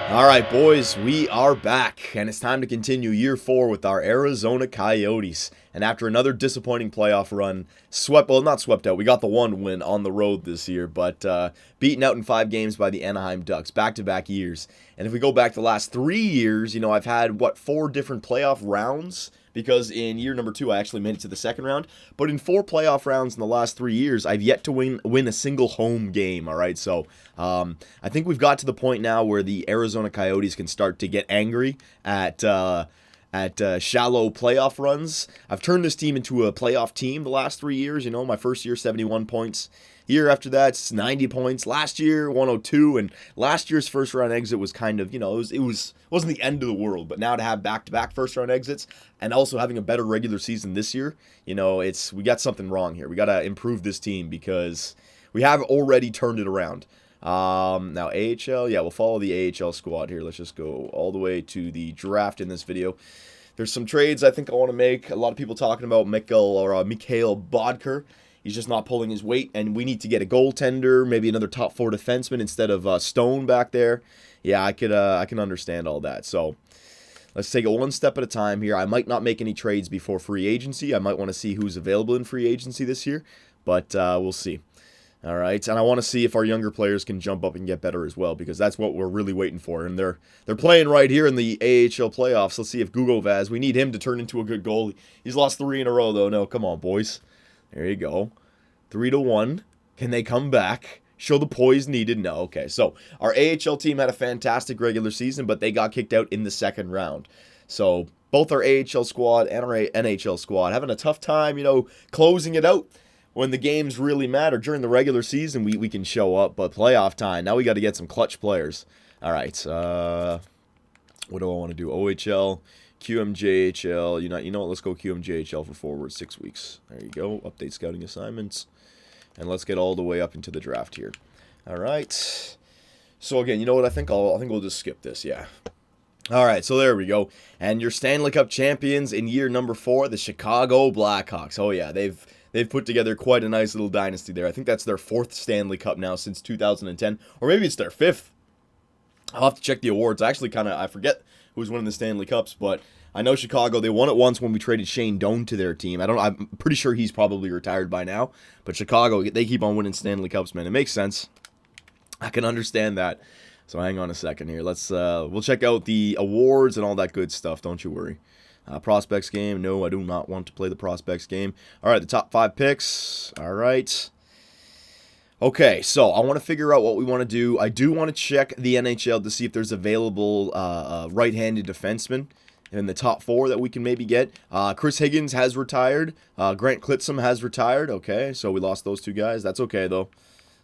All right, boys, we are back, and it's time to continue year 4 with our Arizona Coyotes. And after another disappointing playoff run, not swept out, we got the one win on the road this year, but beaten out in 5 games by the Anaheim Ducks, back-to-back years. And if we go back the last 3 years, I've had, 4 different playoff rounds? Because in year number 2, I actually made it to the second round. But in 4 playoff rounds in the last 3 years, I've yet to win a single home game, all right? So I think we've got to the point now where the Arizona Coyotes can start to get angry at shallow playoff runs. I've turned this team into a playoff team the last 3 years. My first year, 71 points. Year after that, it's 90 points. Last year, 102. And last year's first round exit was kind of, wasn't the end of the world. But now to have back-to-back first round exits and also having a better regular season this year, we got something wrong here. We got to improve this team because we have already turned it around. Now AHL, we'll follow the AHL squad here. Let's just go all the way to the draft in this video. There's some trades I think I want to make. A lot of people talking about Mikhail Bodker. He's just not pulling his weight, and we need to get a goaltender, maybe another top 4 defenseman instead of Stone back there. Yeah, I can understand all that. So let's take it one step at a time here. I might not make any trades before free agency. I might want to see who's available in free agency this year, but we'll see. All right, and I want to see if our younger players can jump up and get better as well, because that's what we're really waiting for. And they're playing right here in the AHL playoffs. Let's see if Gugo Vaz, we need him to turn into a good goalie. He's lost 3 in a row, though. No, come on, boys. There you go. 3-1. Can they come back? Show the poise needed? No. Okay, so our AHL team had a fantastic regular season, but they got kicked out in the second round. So both our AHL squad and our NHL squad having a tough time, closing it out. When the games really matter during the regular season, we can show up, but playoff time, now we got to get some clutch players. All right, what do I want to do? OHL, QMJHL, you know what? Let's go QMJHL for forward 6 weeks. There you go. Update scouting assignments, and let's get all the way up into the draft here. All right. So again, you know what? I think we'll just skip this. Yeah. All right, so there we go. And your Stanley Cup champions in year number 4, the Chicago Blackhawks. Oh yeah, they've put together quite a nice little dynasty there. I think that's their 4th Stanley Cup now since 2010, or maybe it's their 5th. I'll have to check the awards. Actually, I forget who's winning the Stanley Cups, but I know Chicago, they won it once when we traded Shane Doan to their team. I'm pretty sure he's probably retired by now, but Chicago, they keep on winning Stanley Cups, man. It makes sense. I can understand that. So hang on a second here. We'll check out the awards and all that good stuff. Don't you worry. Prospects game. No, I do not want to play the prospects game. All right, the top 5 picks. All right. Okay, so I want to figure out what we want to do. I do want to check the NHL to see if there's available right-handed defensemen in the top 4 that we can maybe get. Chris Higgins has retired. Grant Clitsome has retired. Okay, so we lost those 2 guys. That's okay, though.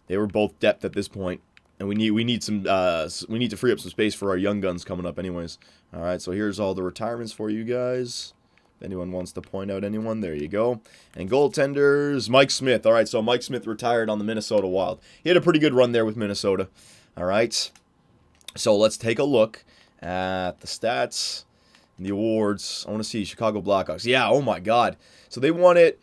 They were both depth at this point. And we need to free up some space for our young guns coming up anyways. All right, so here's all the retirements for you guys. If anyone wants to point out anyone, there you go. And goaltenders, Mike Smith. All right, so Mike Smith retired on the Minnesota Wild. He had a pretty good run there with Minnesota. All right, so let's take a look at the stats and the awards. I want to see Chicago Blackhawks. Yeah, oh my God. So they won it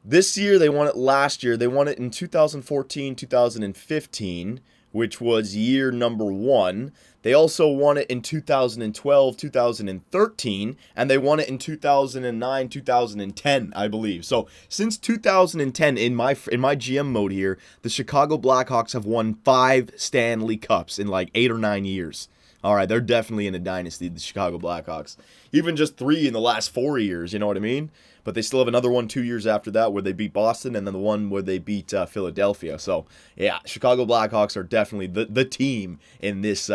this year. They won it last year. They won it in 2014, 2015. Which was year number 1. They also won it in 2012, 2013, and they won it in 2009, 2010, I believe. So since 2010, in my GM mode here, the Chicago Blackhawks have won 5 Stanley Cups in like 8 or 9 years. All right, they're definitely in a dynasty, the Chicago Blackhawks. Even just 3 in the last 4 years, you know what I mean? But they still have another one 2 years after that where they beat Boston, and then the one where they beat Philadelphia. So yeah, Chicago Blackhawks are definitely the team in this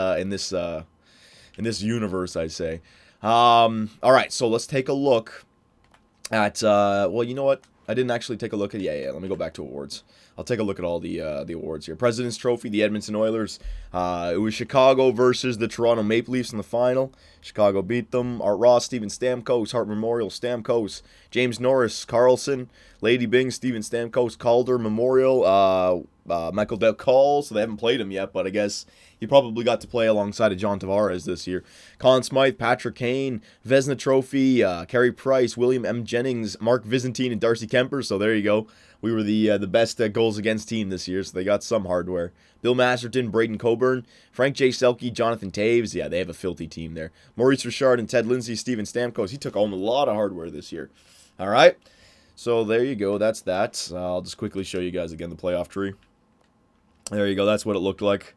universe, I'd say. All right, so let's take a look at well, you know what? I didn't actually take a look at Let me go back to awards. I'll take a look at all the awards here. President's Trophy, the Edmonton Oilers. It was Chicago versus the Toronto Maple Leafs in the final. Chicago beat them. Art Ross, Steven Stamkos, Hart Memorial, Stamkos. James Norris, Carlson, Lady Bing, Steven Stamkos, Calder Memorial. Michael Del Call, so they haven't played him yet, but I guess he probably got to play alongside of John Tavares this year. Colin Smythe, Patrick Kane, Vezina Trophy, Carey Price, William M. Jennings, Mark Vizantine, and Darcy Kemper, so there you go. We were the best goals against team this year, so they got some hardware. Bill Masterton, Braden Coburn, Frank J. Selke, Jonathan Taves. Yeah, they have a filthy team there. Maurice Richard and Ted Lindsay, Steven Stamkos. He took home a lot of hardware this year. All right, so there you go. That's that. I'll just quickly show you guys again the playoff tree. There you go. That's what it looked like.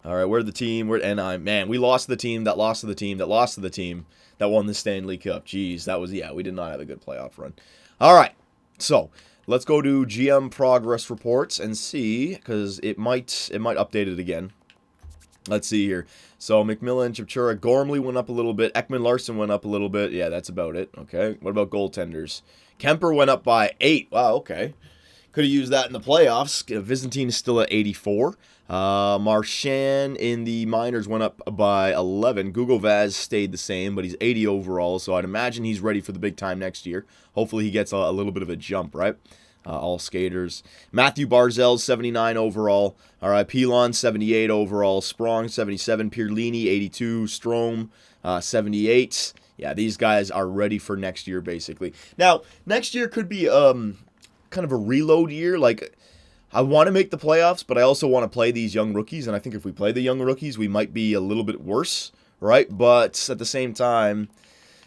All right, we're the team. Man, we lost to the team that lost to the team that lost to the team that won the Stanley Cup. Jeez, we did not have a good playoff run. All right, so let's go to GM progress reports and see, because it might update it again. Let's see here. So McMillan, Chipchura, Gormley went up a little bit. Ekman Larson went up a little bit. Yeah, that's about it. Okay. What about goaltenders? Kemper went up by 8. Wow, okay. Could have used that in the playoffs. Vizantine is still at 84. Marchand in the minors went up by 11. Google Vaz stayed the same, but he's 80 overall, so I'd imagine he's ready for the big time next year. Hopefully he gets a little bit of a jump, right? All skaters. Matthew Barzell, 79 overall. All right, Pilon, 78 overall. Sprong, 77. Pierlini, 82. Strome, 78. Yeah, these guys are ready for next year, basically. Now, next year could be kind of a reload year. Like, I want to make the playoffs, but I also want to play these young rookies, and I think if we play the young rookies, we might be a little bit worse, right? But at the same time,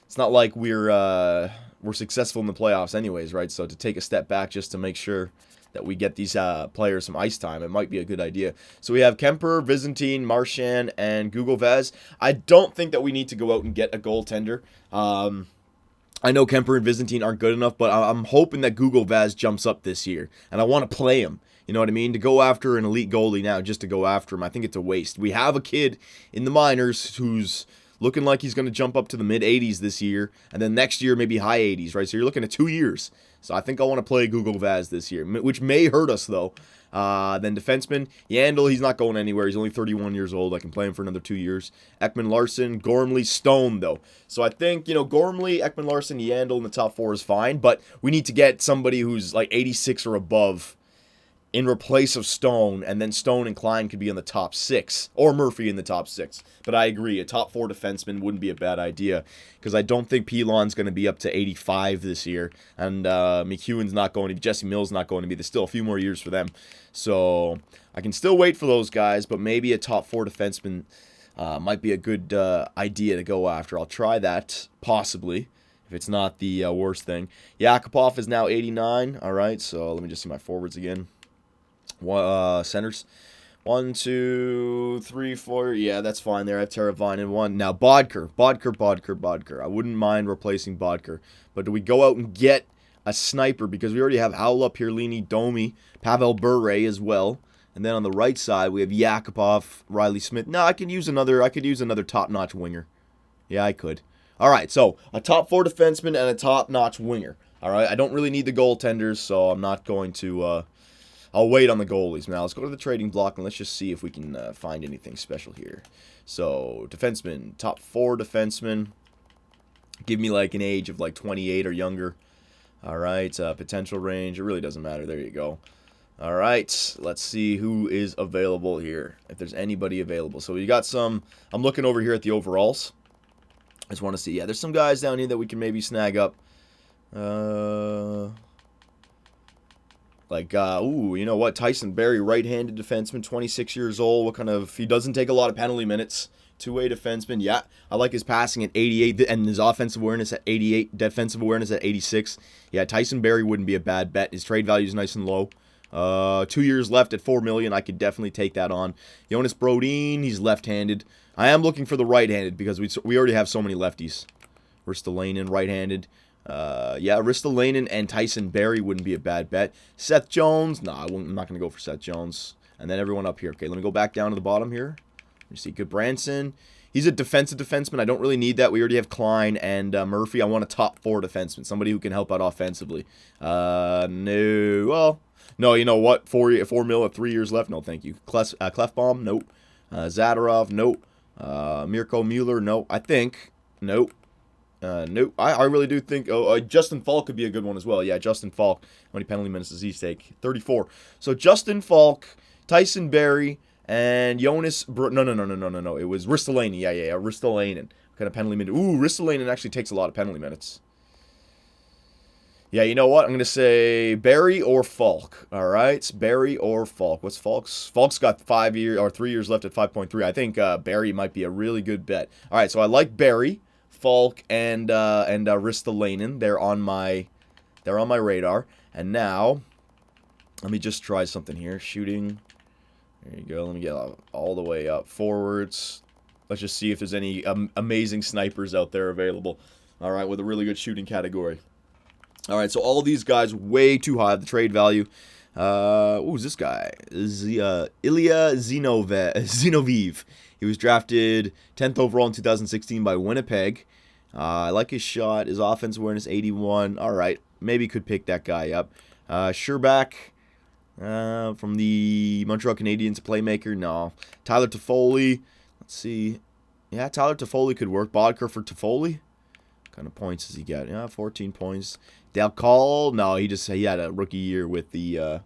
it's not like we're successful in the playoffs anyways, right? So to take a step back just to make sure that we get these players some ice time, it might be a good idea. So we have Kemper, Vizantine, Marchand, and Google Vaz. I don't think that we need to go out and get a goaltender. I know Kemper and Vizantine aren't good enough, but I'm hoping that Google Vaz jumps up this year, and I want to play him. You know what I mean? To go after an elite goalie now just to go after him, I think it's a waste. We have a kid in the minors who's looking like he's going to jump up to the mid-80s this year, and then next year maybe high 80s, right? So you're looking at 2 years. So I think I want to play Google Vaz this year, which may hurt us, though. Then defenseman, Yandel, he's not going anywhere. He's only 31 years old. I can play him for another 2 years. Ekman Larson, Gormley, Stone, though. So I think, Gormley, Ekman Larson, Yandel in the top 4 is fine, but we need to get somebody who's like 86 or above in replace of Stone, and then Stone and Klein could be in the top 6, or Murphy in the top 6. But I agree, a top 4 defenseman wouldn't be a bad idea, because I don't think Pilon's going to be up to 85 this year, and McEwen's not going to be, Jesse Mills not going to be. There's still a few more years for them. So I can still wait for those guys, but maybe a top 4 defenseman might be a good idea to go after. I'll try that, possibly, if it's not the worst thing. Yakupov is now 89. All right, so let me just see my forwards again. Centers. 1, 2, 3, 4. Yeah, that's fine there. I have Teravainen 1. Now, Bodker. I wouldn't mind replacing Bodker. But do we go out and get a sniper? Because we already have Howla, Pierlini, Domi, Pavel Bure as well. And then on the right side, we have Yakupov, Riley Smith. No, I could use another top-notch winger. Yeah, I could. All right, so a top 4 defenseman and a top-notch winger. All right, I don't really need the goaltenders, so I'm not going to... I'll wait on the goalies. Now, let's go to the trading block, and let's just see if we can find anything special here. So, defenseman, top 4 defenseman. Give me, like, an age of, like, 28 or younger. All right, potential range. It really doesn't matter. There you go. All right, let's see who is available here, if there's anybody available. So, we got some... I'm looking over here at the overalls. I just want to see. Yeah, there's some guys down here that we can maybe snag up. You know what? Tyson Barrie, right-handed defenseman, 26 years old. He doesn't take a lot of penalty minutes. 2-way defenseman. Yeah, I like his passing at 88 and his offensive awareness at 88, defensive awareness at 86. Yeah, Tyson Barrie wouldn't be a bad bet. His trade value is nice and low. 2 years left at $4 million. I could definitely take that on. Jonas Brodin, he's left-handed. I am looking for the right-handed because we already have so many lefties. Ristolainen, right-handed. Ristolainen and Tyson Barrie wouldn't be a bad bet. Seth Jones, I'm not going to go for Seth Jones. And then everyone up here. Okay, let me go back down to the bottom here. You see Goodbranson. He's a defensive defenseman. I don't really need that. We already have Klein and Murphy. I want a top 4 defenseman, somebody who can help out offensively. No, you know what? 4 mil at 3 years left. No, thank you. Clefbaum, nope. Zadorov, nope. Mirko Mueller, no. I think, nope. Nope. I really do think... Justin Falk could be a good one as well. Yeah, Justin Falk. How many penalty minutes does he take? 34. So Justin Falk Tyson Barrie, and Jonas... No. It was Ristolainen. Yeah. Ristolainen. What kind of penalty minute? Ooh, Ristolainen actually takes a lot of penalty minutes. Yeah, you know what? I'm going to say Barrie or Falk. All right, it's Barrie or Falk. What's Falk's? Falk's got 3 years left at 5.3. I think Barrie might be a really good bet. All right, so I like Barrie, Falk, and Ristolainen. They're on my radar. And now, let me just try something here. Shooting. There you go. Let me get all the way up forwards. Let's just see if there's any amazing snipers out there available. All right, with a really good shooting category. All right, so all these guys way too high, the trade value. Who's this guy? Ilya Zinoviev. He was drafted 10th overall in 2016 by Winnipeg. I like his shot. His offensive awareness, 81. All right, maybe could pick that guy up. Sherbak from the Montreal Canadiens, playmaker. No. Tyler Toffoli. Let's see. Yeah, Tyler Toffoli could work. Bodker for Toffoli. What kind of points does he get? Yeah, 14 points. Dale Call, no, he had a rookie year with the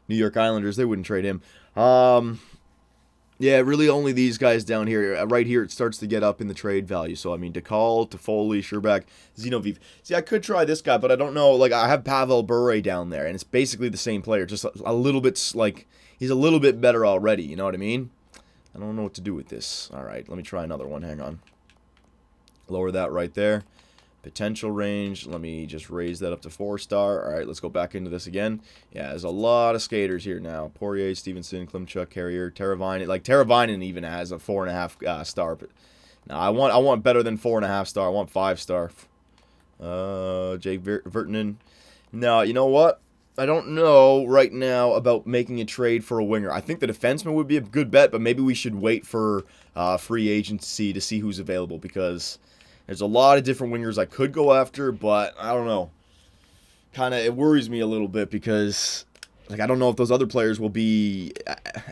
New York Islanders. They wouldn't trade him. Yeah, really only these guys down here. Right here, it starts to get up in the trade value. So, I mean, DeCall, Toffoli, Sherbak, Zinoviev. See, I could try this guy, but I don't know. Like, I have Pavel Bure down there, and it's basically the same player. Just a little bit, like, he's a little bit better already. You know what I mean? I don't know what to do with this. All right, let me try another one. Hang on. Lower that right there. Potential range, let me just raise that up to 4-star. All right, let's go back into this again. Yeah, there's a lot of skaters here now. Poirier, Stevenson, Klimchuk, Carrier, Teravainen. Like, Teravainen even has a 4.5 star. But no, I want better than 4.5 star. I want 5-star. Jake Virtanen. No, you know what? I don't know right now about making a trade for a winger. I think the defenseman would be a good bet, but maybe we should wait for free agency to see who's available, because there's a lot of different wingers I could go after, but I don't know. It worries me a little bit because, like, I don't know if those other players will be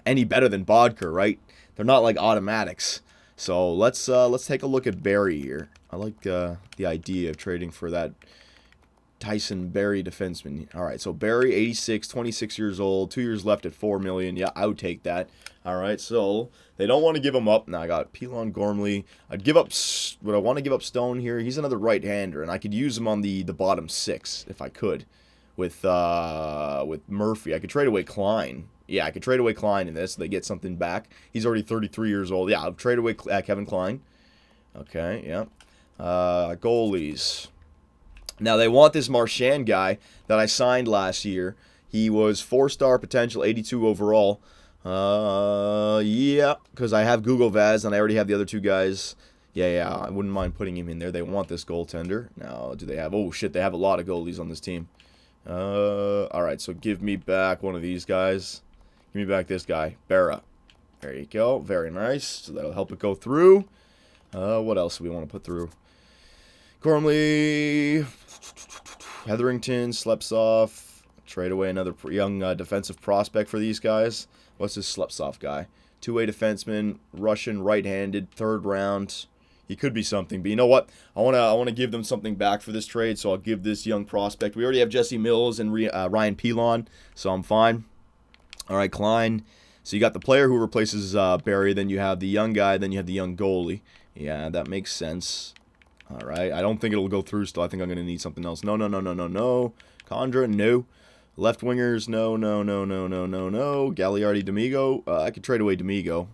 any better than Bodker, right? They're not like automatics. So let's take a look at Barrie here. I like the idea of trading for that Tyson Barrie defenseman. All right, so Barrie, 86, 26 years old, 2 years left at $4 million. Yeah, I would take that. All right, so they don't want to give him up. Now I got Pilon, Gormley. I'd give up, would I want to give up Stone here? He's another right-hander, and I could use him on the bottom 6 if I could. With Murphy, I could trade away Klein. Yeah, I could trade away Klein in this. So they get something back. He's already 33 years old. Yeah, I'll trade away Kevin Klein. Okay, yeah. Goalies. Now, they want this Marchand guy that I signed last year. He was 4-star potential, 82 overall. Yeah, because I have Google Vaz, and I already have the other 2 guys. Yeah, I wouldn't mind putting him in there. They want this goaltender. Now, do they have... Oh, shit, they have a lot of goalies on this team. All right, so give me back one of these guys. Give me back this guy, Berra. There you go. Very nice. So that'll help it go through. What else do we want to put through? Gormley, Hetherington, Slepsov. Trade away another young defensive prospect for these guys. What's this Slepsov guy? 2-way defenseman, Russian, right-handed, 3rd round. He could be something, but you know what? I want to give them something back for this trade, so I'll give this young prospect. We already have Jesse Mills and Ryan Pilon, so I'm fine. All right, Klein. So you got the player who replaces Barrie, then you have the young guy, then you have the young goalie. Yeah, that makes sense. All right, I don't think it'll go through still. I think I'm going to need something else. No. Condra, no. Left wingers, no. Gagliardi, D'Amigo. I could trade away D'Amigo.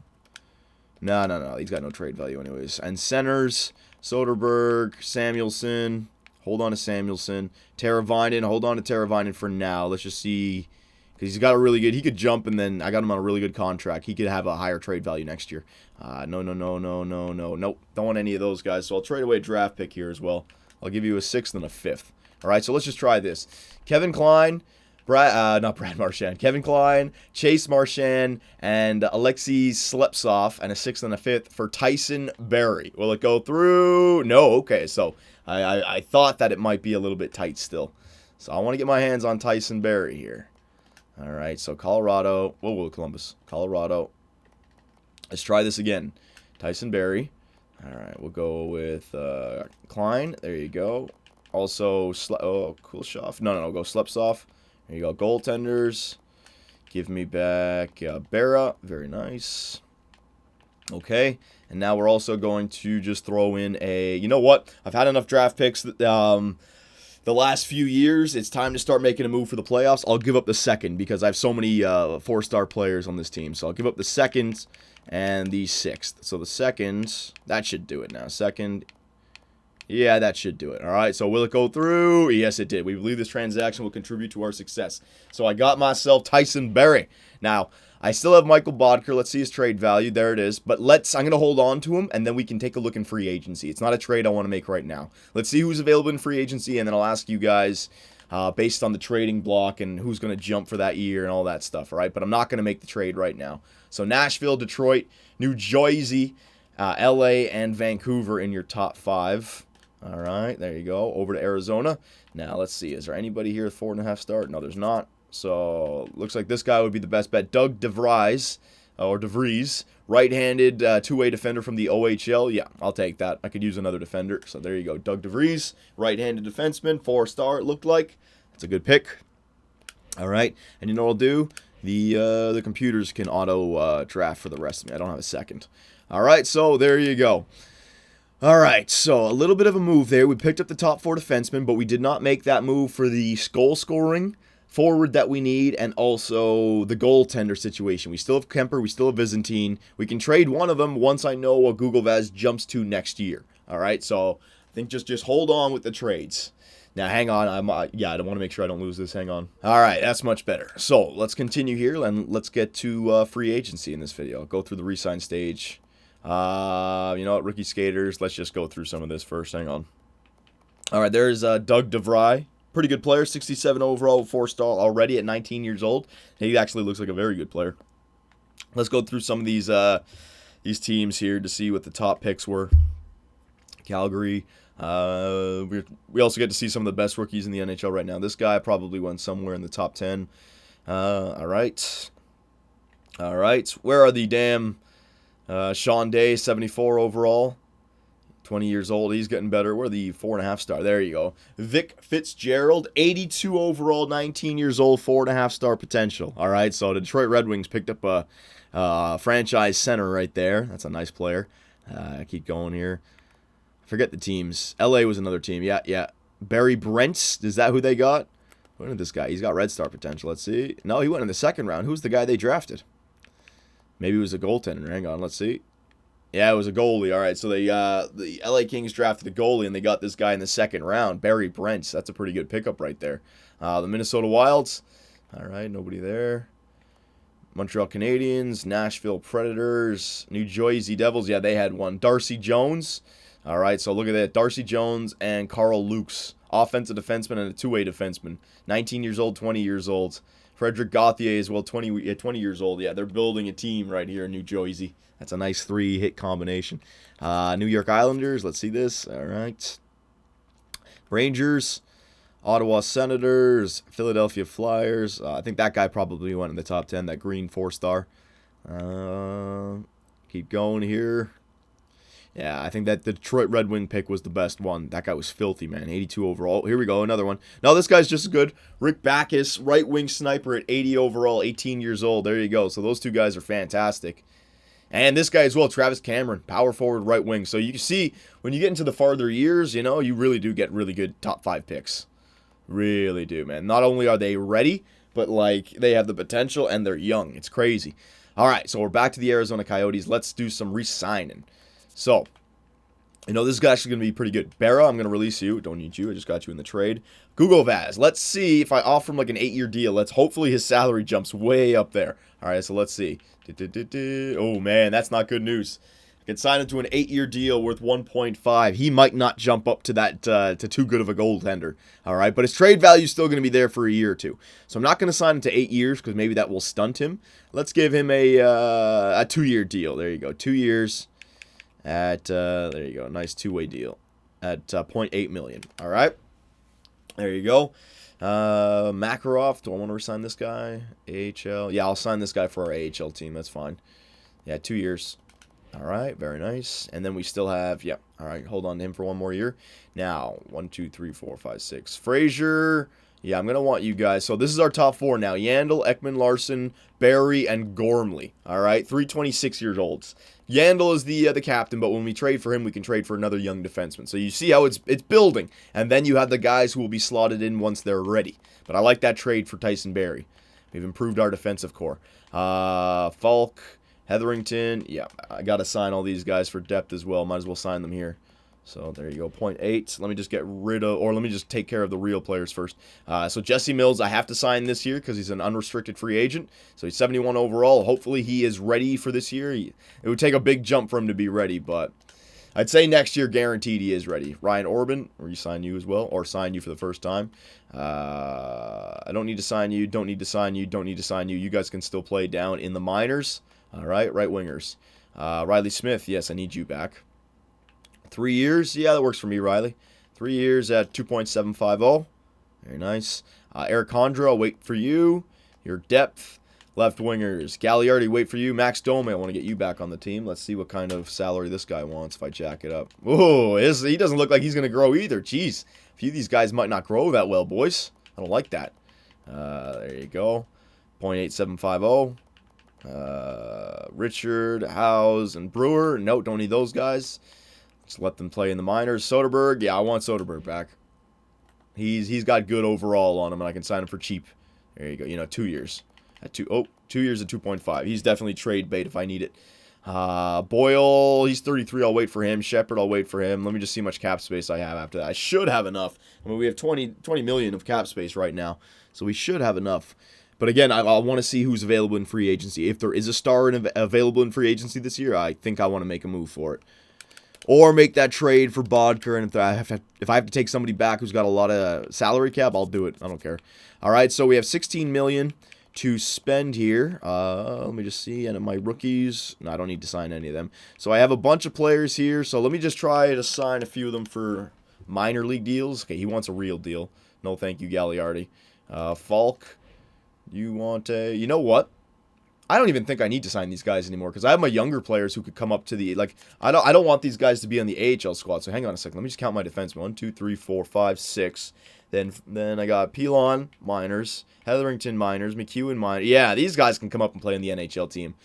No. He's got no trade value anyways. And centers, Soderberg, Samuelson. Hold on to Samuelson. Teravainen, hold on to Teravainen for now. Let's just see. Because he's got a really good... He could jump, and then I got him on a really good contract. He could have a higher trade value next year. No. Nope. Don't want any of those guys. So I'll trade away a draft pick here as well. I'll give you a 6th and a 5th. All right, so let's just try this. Kevin Klein... not Brad Marchand. Kevin Klein, Chase Marchand, and Alexei Slepsov, and a 6th and a 5th for Tyson Barrie. Will it go through? No. Okay, so I thought that it might be a little bit tight still. So I want to get my hands on Tyson Barrie here. All right, so Colorado. Whoa, Columbus. Colorado. Let's try this again. Tyson Barrie. All right, we'll go with Klein. There you go. Also, Kuleshov. No, go Slepsov. There you go. Goaltenders. Give me back Berra. Very nice. Okay. And now we're also going to just throw in a... You know what? I've had enough draft picks the last few years. It's time to start making a move for the playoffs. I'll give up the second because I have so many 4-star players on this team. So I'll give up the second and the 6th. So the second, that should do it now. Second... Yeah, that should do it. All right, so will it go through? Yes, it did. We believe this transaction will contribute to our success. So I got myself Tyson Berry. Now, I still have Michael Bodker. Let's see his trade value. There it is. But I'm going to hold on to him, and then we can take a look in free agency. It's not a trade I want to make right now. Let's see who's available in free agency, and then I'll ask you guys based on the trading block and who's going to jump for that year and all that stuff, all right? But I'm not going to make the trade right now. So Nashville, Detroit, New Jersey, LA, and Vancouver in your top 5. All right, there you go. Over to Arizona. Now, let's see. Is there anybody here with 4.5 star? No, there's not. So, looks like this guy would be the best bet. Doug DeVries, right-handed two-way defender from the OHL. Yeah, I'll take that. I could use another defender. So, there you go. Doug DeVries, right-handed defenseman, 4-star, it looked like. That's a good pick. All right, and you know what I'll do? The computers can auto-draft for the rest of me. I don't have a second. All right, so there you go. All right, so a little bit of a move there. We picked up the top 4 defensemen, but we did not make that move for the goal-scoring forward that we need and also the goaltender situation. We still have Kemper. We still have Byzantine. We can trade one of them once I know what Google Vaz jumps to next year. All right, so I think just hold on with the trades. Now, hang on. I want to make sure I don't lose this. Hang on. All right, that's much better. So let's continue here, and let's get to free agency in this video. I'll go through the re-sign stage. You know what, rookie skaters, let's just go through some of this first. Hang on. All right, there's Doug DeVries. Pretty good player, 67 overall, 4-star already at 19 years old. He actually looks like a very good player. Let's go through some of these teams here to see what the top picks were. Calgary. We also get to see some of the best rookies in the NHL right now. This guy probably went somewhere in the top 10. All right. Where are the damn... Sean Day, 74 overall, 20 years old. He's getting better. We're the 4.5 star. There you go. Vic Fitzgerald, 82 overall, 19 years old, 4.5 star potential. All right, so the Detroit Red Wings picked up a franchise center right there. That's a nice player. Keep going here. Forget the teams. LA was another team. Yeah. Barry Brent, is that who they got? What is this guy? He's got Red Star potential. Let's see. No, he went in the 2nd round. Who's the guy they drafted? Maybe it was a goaltender. Hang on, let's see. Yeah, it was a goalie. All right, so the LA Kings drafted a goalie, and they got this guy in the 2nd round, Barry Brent. That's a pretty good pickup right there. The Minnesota Wilds. All right, nobody there. Montreal Canadiens, Nashville Predators, New Jersey Devils. Yeah, they had one. Darcy Jones. All right, so look at that. Darcy Jones and Carl Lukes, offensive defenseman and a two-way defenseman. 19 years old, 20 years old. Frederick Gauthier as well, 20 years old. Yeah, they're building a team right here in New Jersey. That's a nice 3-hit combination. New York Islanders, let's see this. All right. Rangers, Ottawa Senators, Philadelphia Flyers. I think that guy probably went in the top 10, that green 4-star. Keep going here. Yeah, I think that the Detroit Red Wing pick was the best one. That guy was filthy, man. 82 overall. Here we go, another one. No, this guy's just as good. Rick Backus, right wing sniper at 80 overall, 18 years old. There you go. So those two guys are fantastic. And this guy as well, Travis Cameron, power forward, right wing. So you can see, when you get into the farther years, you know, you really do get really good top 5 picks. Really do, man. Not only are they ready, but, like, they have the potential, and they're young. It's crazy. All right, so we're back to the Arizona Coyotes. Let's do some re-signing. So, you know, this is actually going to be pretty good. Berra, I'm going to release you. Don't need you. I just got you in the trade. Google Vaz. Let's see if I offer him like an 8-year deal. Hopefully his salary jumps way up there. All right, so let's see. Oh, man, that's not good news. I could sign him to an 8-year deal worth 1.5. He might not jump up to that to too good of a goaltender. All right, but his trade value is still going to be there for a year or two. So I'm not going to sign him to 8 years because maybe that will stunt him. Let's give him a 2-year deal. There you go, 2 years. At there you go, nice 2-way deal at $0.8 million. All right, there you go. Makarov, do I want to resign this guy? AHL, yeah, I'll sign this guy for our AHL team. That's fine. Yeah, 2 years. All right, very nice. And then we still have, all right, hold on to him for one more year. Now, 1, 2, 3, 4, 5, 6. Frazier, Yeah, I'm going to want you guys. So this is our top 4 now. Yandel, Ekman Larson, Barry, and Gormley. All right, 326 years olds. Yandel is the captain, but when we trade for him, we can trade for another young defenseman. So you see how it's building. And then you have the guys who will be slotted in once they're ready. But I like that trade for Tyson Barrie. We've improved our defensive core. Falk, Hetherington. Yeah, I got to sign all these guys for depth as well. Might as well sign them here. So there you go, 0.8. Let me just get rid of, or let me just take care of the real players first. So Jesse Mills, I have to sign this year because he's an unrestricted free agent. So he's 71 overall. Hopefully he is ready for this year. It would take a big jump for him to be ready, but I'd say next year guaranteed he is ready. Ryan Orban, or you sign you as well, or sign you for the first time. I don't need to sign you, don't need to sign you, don't need to sign you. You guys can still play down in the minors. All right, right wingers. Riley Smith, yes, I need you back. 3 years, yeah, that works for me, Riley. 3 years at 2.750. Very nice. Eric Condra, I'll wait for you. Your depth. Left wingers. Gagliardi, wait for you. Max Domi, I want to get you back on the team. Let's see what kind of salary this guy wants if I jack it up. Whoa, he doesn't look like he's going to grow either. Jeez, a few of these guys might not grow that well, boys. I don't like that. There you go. 0.8750. Richard, Howes, and Brewer. Nope, don't need those guys. Just let them play in the minors. Soderberg, yeah, I want Soderberg back. He's got good overall on him, and I can sign him for cheap. There you go. 2 years. At 2 years at 2.5. He's definitely trade bait if I need it. Boyle, he's 33. I'll wait for him. Shepard, I'll wait for him. Let me just see how much cap space I have after that. I should have enough. I mean, we have 20 million of cap space right now, so we should have enough. But again, I want to see who's available in free agency. If there is a star available in free agency this year, I think I want to make a move for it. Or make that trade for Bodker, and if I have to take somebody back who's got a lot of salary cap, I'll do it. I don't care. All right, so we have 16 million to spend here. Let me just see. And my rookies, no, I don't need to sign any of them. So I have a bunch of players here. So let me just try to sign a few of them for minor league deals. Okay, he wants a real deal. No, thank you, Gagliardi. Falk, you want a? You know what? I don't even think I need to sign these guys anymore because I have my younger players who could come up to the, like, I don't want these guys to be on the AHL squad. So hang on a second. Let me just count my defensemen. 1, 2, 3, 4, 5, 6. Then I got Pilon, minors. Hetherington, minors. McEwen, minors. Yeah, these guys can come up and play in the NHL team.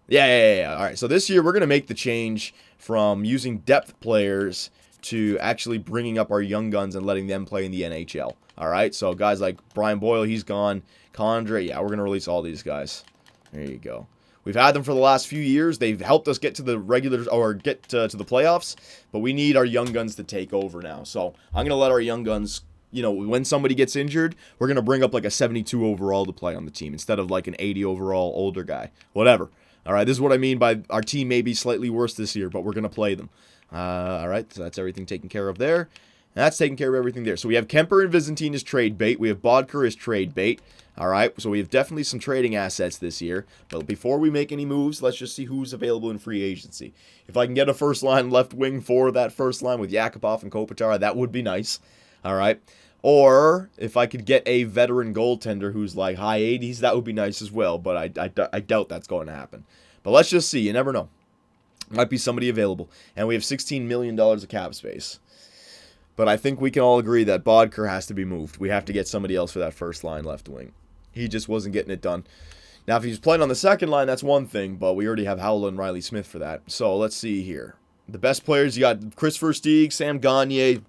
Yeah. All right, so this year we're going to make the change from using depth players to actually bringing up our young guns and letting them play in the NHL. All right, so guys like Brian Boyle, he's gone. Condre, yeah, we're going to release all these guys. There you go. We've had them for the last few years. They've helped us get to the regular or get to the playoffs, but we need our young guns to take over now. So I'm going to let our young guns, when somebody gets injured, we're going to bring up like a 72 overall to play on the team instead of like an 80 overall older guy. Whatever. All right, this is what I mean by our team may be slightly worse this year, but we're going to play them. All right, so that's everything taken care of there. And that's taking care of everything there. So we have Kemper and Byzantine as trade bait. We have Bodker as trade bait. All right, so we have definitely some trading assets this year. But before we make any moves, let's just see who's available in free agency. If I can get a first-line left wing for that first line with Yakupov and Kopitar, that would be nice. All right. Or if I could get a veteran goaltender who's like high 80s, that would be nice as well. But I doubt that's going to happen. But let's just see. You never know. Might be somebody available. And we have $16 million of cap space. But I think we can all agree that Bodker has to be moved. We have to get somebody else for that first line left wing. He just wasn't getting it done. Now, if he's playing on the second line, that's one thing, but we already have Howell and Riley Smith for that. So let's see here. The best players, you got Chris Versteeg, Sam Gagner,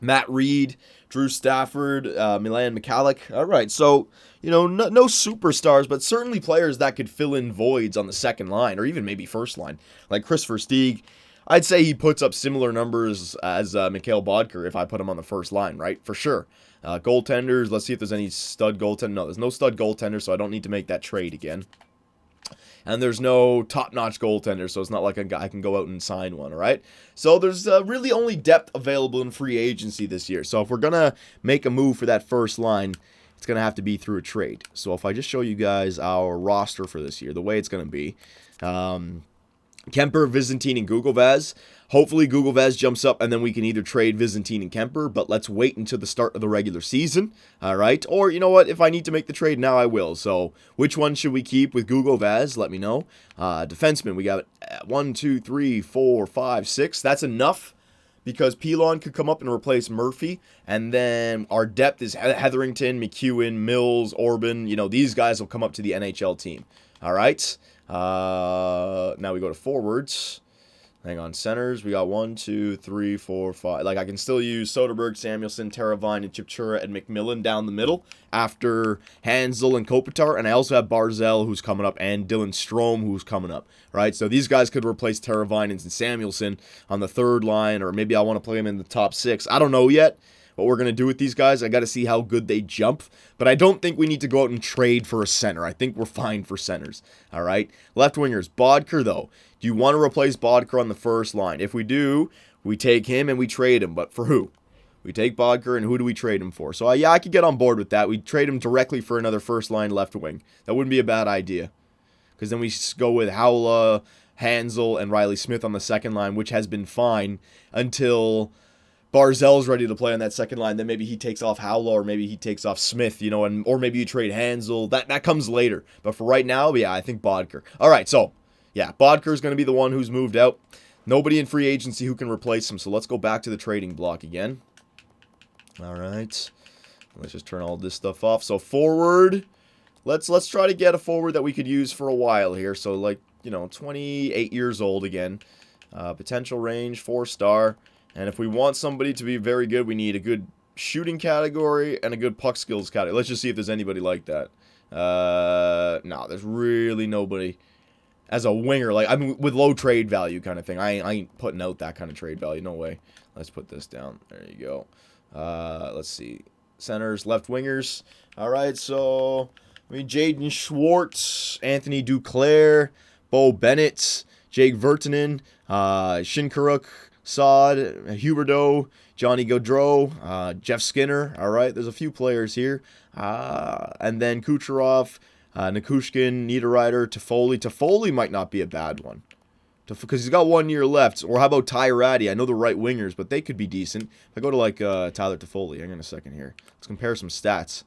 Matt Reed, Drew Stafford, Milan Michalek. All right, so, no superstars, but certainly players that could fill in voids on the second line or even maybe first line. Like Chris Versteeg, I'd say he puts up similar numbers as Mikhail Bodker if I put him on the first line, right? For sure. Goaltenders, let's see if there's any stud goaltender. No, there's no stud goaltender, so I don't need to make that trade again. And there's no top-notch goaltender, so it's not like I can go out and sign one, all right? So there's really only depth available in free agency this year. So if we're going to make a move for that first line, it's going to have to be through a trade. So if I just show you guys our roster for this year, the way it's going to be, Kemper, Byzantine, and Gugovaz. Hopefully Gugovaz jumps up and then we can either trade Byzantine and Kemper, but let's wait until the start of the regular season, all right? Or, you know what, if I need to make the trade now, I will. So which one should we keep with Gugovaz? Let me know. Defenseman, we got 1, 2, 3, 4, 5, 6. That's enough. because Pilon could come up and replace Murphy, and then our depth is Hetherington, McEwen, Mills, Orban. You know, these guys will come up to the NHL team. All right. Now we go to forwards. Hang on, centers. We got 1, 2, 3, 4, 5. Like, I can still use Soderberg, Samuelson, Teravine, and Chipchura and McMillan down the middle after Hansel and Kopitar. And I also have Barzell, who's coming up, and Dylan Strome, who's coming up. Right? So these guys could replace Teravine and Samuelson on the third line, or maybe I want to play them in the top 6. I don't know yet what we're going to do with these guys. I got to see how good they jump. But I don't think we need to go out and trade for a center. I think we're fine for centers. All right? Left wingers. Bodker, though. Do you want to replace Bodker on the first line? If we do, we take him and we trade him. But for who? We take Bodker, and who do we trade him for? So, yeah, I could get on board with that. We trade him directly for another first-line left wing. That wouldn't be a bad idea. Because then we go with Howla, Hansel, and Riley Smith on the second line, which has been fine until Barzell's ready to play on that second line. Then maybe he takes off Howla, or maybe he takes off Smith, you know, or maybe you trade Hansel. That comes later. But for right now, yeah, I think Bodker. All right, so yeah, Bodker is going to be the one who's moved out. Nobody in free agency who can replace him. So let's go back to the trading block again. All right. Let's just turn all this stuff off. So forward, let's try to get a forward that we could use for a while here. So like, you know, 28 years old again. Potential range, 4-star. And if we want somebody to be very good, we need a good shooting category and a good puck skills category. Let's just see if there's anybody like that. No, there's really nobody. As a winger, like, I mean, with low trade value kind of thing. I ain't putting out that kind of trade value. No way. Let's put this down. There you go. Let's see. Centers, left wingers. All right, so, I mean, Jaden Schwartz, Anthony Duclair, Bo Bennett, Jake Vertanen, Shinkaruk, Saad, Huberdeau, Johnny Gaudreau, Jeff Skinner. All right, there's a few players here. And then Kucherov, Nikushkin, Niederreiter, Toffoli. Toffoli might not be a bad one. Because he's got 1 year left. Or how about Ty Ratty? I know the right wingers, but they could be decent. If I go to, like, Tyler Toffoli. Hang on a second here. Let's compare some stats.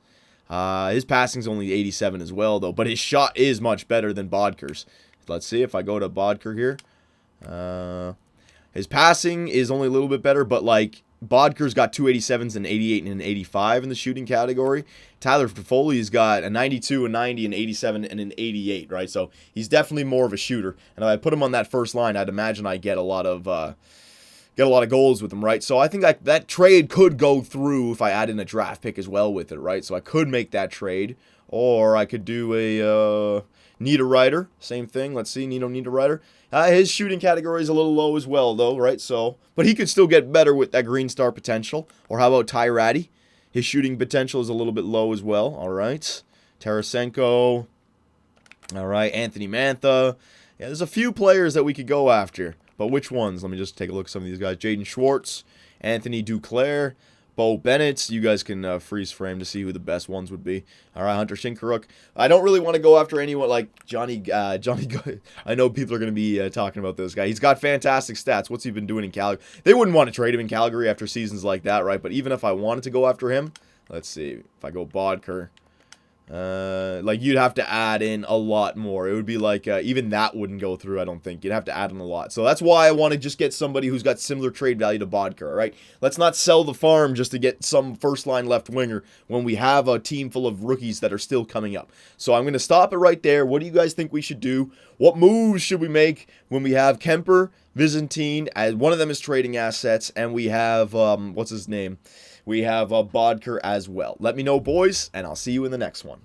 His passing's only 87 as well, though. But his shot is much better than Bodker's. Let's see if I go to Bodker here. His passing is only a little bit better, but, like, Bodker's got 287s, and 88, and an 85 in the shooting category. Tyler Toffoli's got a 92, a 90, an 87, and an 88, right? So he's definitely more of a shooter. And if I put him on that first line, I'd imagine I get a lot of goals with him, right? So I think that trade could go through if I add in a draft pick as well with it, right? So I could make that trade, or I could do a Niederreiter, same thing. Let's see, Niederreiter. His shooting category is a little low as well, though, right? So, but he could still get better with that Green Star potential. Or how about Ty Ratty? His shooting potential is a little bit low as well. All right, Tarasenko. All right, Anthony Mantha. Yeah, there's a few players that we could go after, but which ones? Let me just take a look at some of these guys. Jaden Schwartz, Anthony Duclair, Bo Bennett. You guys can freeze frame to see who the best ones would be. All right, Hunter Shinkaruk. I don't really want to go after anyone like Johnny. I know people are going to be talking about this guy. He's got fantastic stats. What's he been doing in Calgary? They wouldn't want to trade him in Calgary after seasons like that, right? But even if I wanted to go after him, let's see. If I go Bodker, like you'd have to add in a lot more. It would be like even that wouldn't go through. I don't think you'd have to add in a lot. So that's why I want to just get somebody who's got similar trade value to Bodker. All right, let's not sell the farm just to get some first line left winger when we have a team full of rookies that are still coming up. So I'm going to stop it right there. What do you guys think we should do? What moves should we make when we have Kemper, Byzantine, as one of them is trading assets, and we have what's his name? We have Bodker as well. Let me know, boys, and I'll see you in the next one.